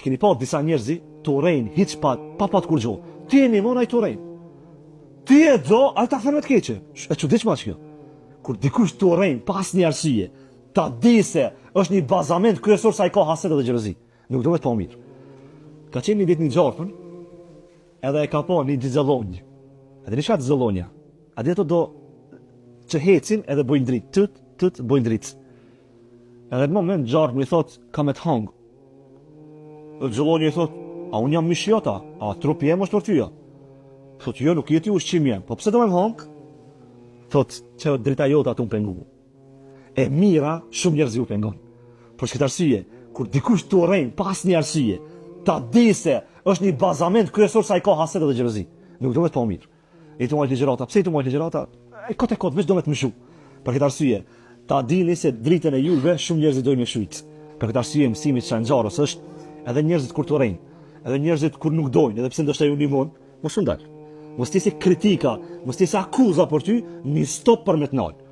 keni pa disa njerëzi të urejnë hiç pa të kur gjo. Ti e një mona i të urejnë. Ti e do, a ta thërë me të keqe. E që diqma që kjo. Kur dikush të urejnë pas një arsye, ta di se është një bazament kryesor sa i ka haset dhe xhelozi. Nuk do me të pa mirë. Ka qenë një ditë një gjarpën, edhe e ka pa një gjizëllonjë. Edhe një shatë gjizëllonja. A di ato do që hecin edhe bojnë dritë, tët bojnë dritë. Edhe në moment gjarpën i thot, ka me të hangë. Dhe gjizëllonja i thot, a unë jam mishjota, a trupi jem është për tyja. Thot, jo, nuk jeti ushqim jem, po pse do me më hangë? Thot, që drita jota atë unë pengu. E mira, shumë njerëzi u pengon. Por që këtë arsye, kur dikush të urejnë pas një arsye, ta di se është një bazament kryesor sa i ka haset dhe xhelozi. Nuk do me të pa mirë. E të muajt ligjërata, pse i të muajt ligjërata? E kote, veç do me të mëshu. Për këtë arsye, ta dini se dritën e juve shumë njerëzit dojnë me shujt. Për këtë arsye, mësimit Sanxharës është edhe njerëzit kur të urejnë, edhe njerëzit kur nuk dojnë, edhe pse ndoshta ju ndihmon, mos u ndal. Mos ti se kritika, mos ti se akuza për ty, një stop për me të nalë.